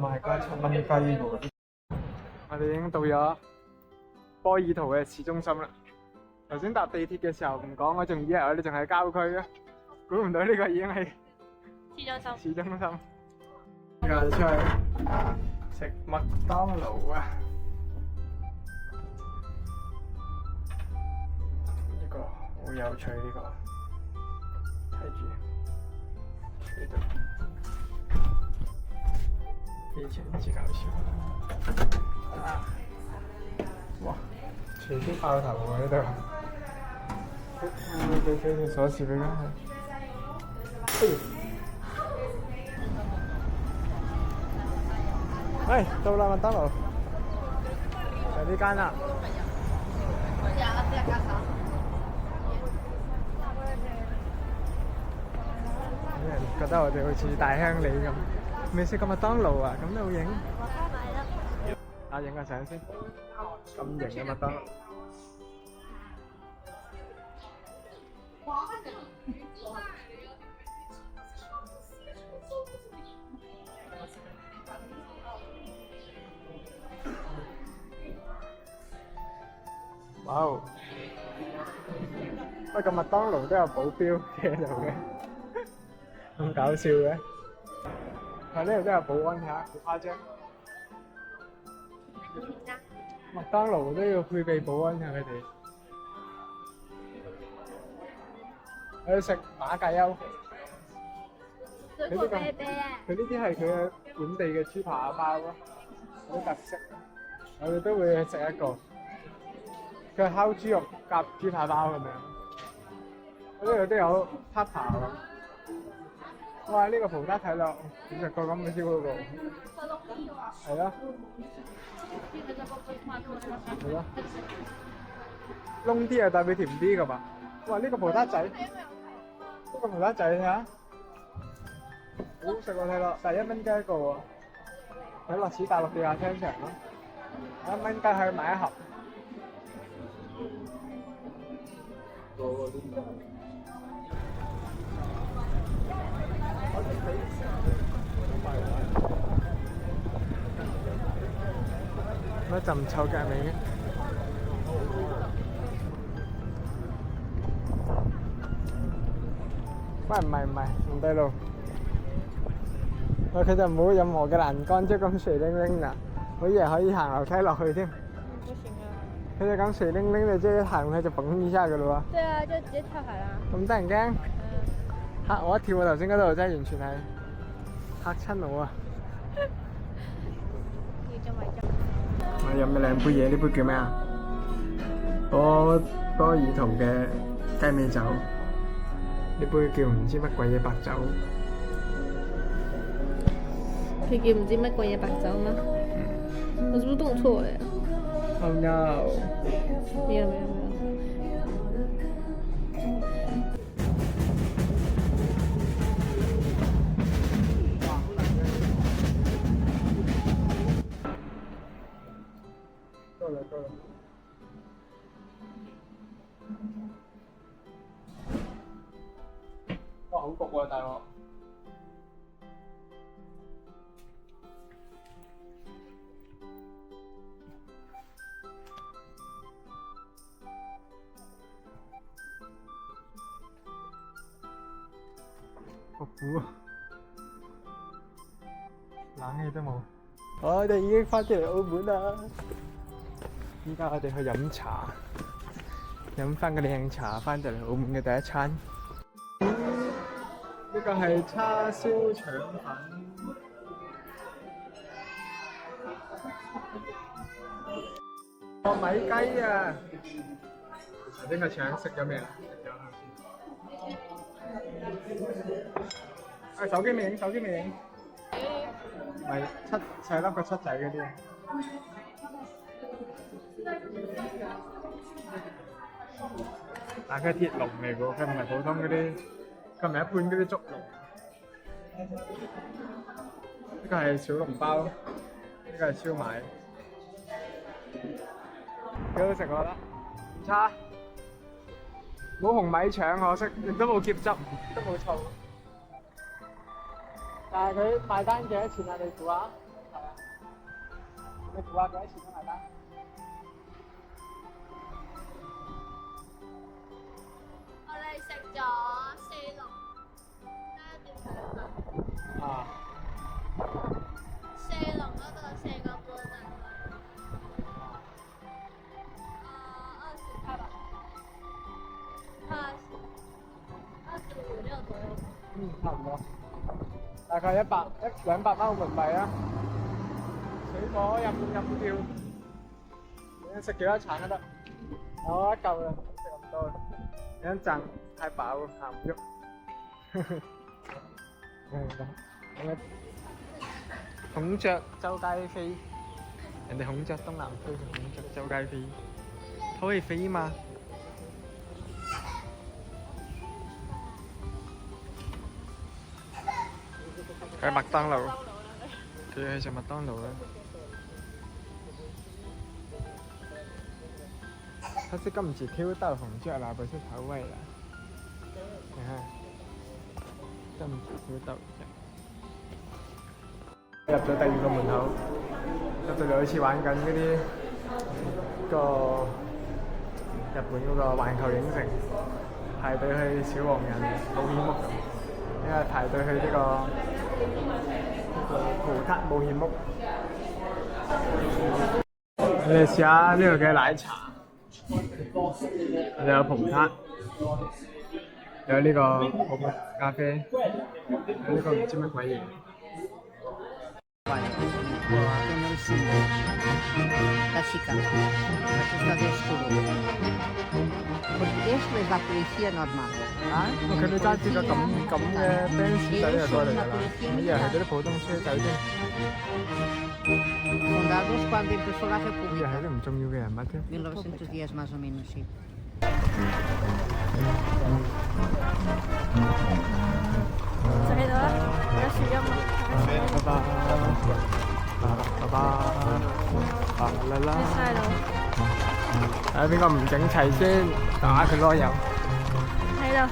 賣加7蚊雞喎。我哋已經到咗波爾圖嘅市中心啦。頭先搭地鐵嘅時候唔講，我仲以為我哋仲喺郊區嘅，估唔到呢個已經係市中心。而家出去食麥當勞啊！呢個好有趣，呢個睇住呢度，非常之搞笑啊！哇，隨機爆頭喎呢度，俾條鎖匙俾佢係。喂，到啦麥當勞，就呢間啦。啲人覺得我哋好似大鄉里咁，未食過麥當勞啊，咁都好影。啊，影個相先，咁型嘅麥當勞。哇哦！不過麥當勞都有保鏢喺度嘅，咁搞笑嘅。喺呢度都有保安，睇下好誇張。麥當勞都要配備保安㗎，佢哋。我要食馬介休。佢呢啲係佢嘅本地嘅豬扒包咯，好特色。我哋都會食一個。佢係烤豬肉夾豬扒包咁樣。我呢度都有黑扒喎。哇！呢個葡撻睇落好食過咁嘅燒嗰個。係咯。係咯。燶啲啊，代表甜啲㗎嘛。哇！呢個葡撻仔，呢個葡撻仔睇下，好好食喎睇落，但係1蚊雞一個喎。喺落似大陸地下商場咯，1蚊雞可以買一盒。一陣臭腳味嘅。喂，唔對路。佢就冇任何嘅欄杆，即係咁水靈靈啊！我以為可以行樓梯落去添。佢就咁水靈靈，你即係一行佢就嘣一下嘅咯喎。對啊，就直接跳下啦。咁得人驚？嚇我一跳啊！頭先嗰度真係完全係嚇親我啊！我飲咗兩杯嘢，呢杯叫咩啊？波爾圖嘅雞尾酒，呢杯叫唔知乜鬼嘢白酒。佢叫唔知乜鬼嘢白酒嗎？我是不是動錯了呀？Oh no！ 沒有。夠了。哇，好焗喎，大鑊！好苦啊！冷氣都冇。我哋已經翻咗嚟澳門啦！依家我哋去飲茶，飲翻個靚茶，翻到嚟澳門嘅第一餐。呢個係叉燒腸粉，糯米雞啊！呢個腸食咗未啊？手機未影？咪細粒個七仔嗰啲。但佢係鐵籠嚟㗎，佢唔係普通嗰啲，佢唔係一般嗰啲竹籠。呢個係小籠包，呢個係燒賣，幾好食我覺得，唔差。冇紅米腸可惜，亦都冇茄汁，都冇醋。但係佢賣單幾多錢啊？你估下你估下幾多錢啊？埋單？我哋食咗4籠，啊4籠嗰度4個半大概，20塊吧，25、26左右。差唔多，大概200蚊澳門幣啊。水果飲料，你食幾多橙都得。我一嚿啦，唔食咁多。有一陣太飽，行唔喐。咁樣孔雀周街飛，人哋孔雀東南飛，孔雀周街飛，它可以飛嘛？喺麥當勞，佢去食麥當勞啦。它是今次挑豆紅雀啦，不是炒味啦。你看，今次挑豆雀。入咗第2個門口，入到嚟好似玩緊嗰啲個日本嗰個環球影城，排隊去小黃人冒險屋咁，因為排隊去呢個葡撻冒險屋。你哋試下呢度嘅奶茶，有葡撻，有呢個泡沫咖啡，有呢個唔知乜鬼嘢。La chica. Aquesta d'esturo. Portuguès és la policia normal. 佢哋揸住個咁嘅 Benz 仔就過嚟㗎啦，以為係嗰啲普通車仔啫， Fundados cuando empezó la 以為 República. 係啲唔重要嘅人物添。 1910 más o menos, sí. 就喺度啦，有樹蔭啊。拜拜，拜拜，啦啦。喺晒度。睇下邊個唔整齊先，打佢囉柚。喺度。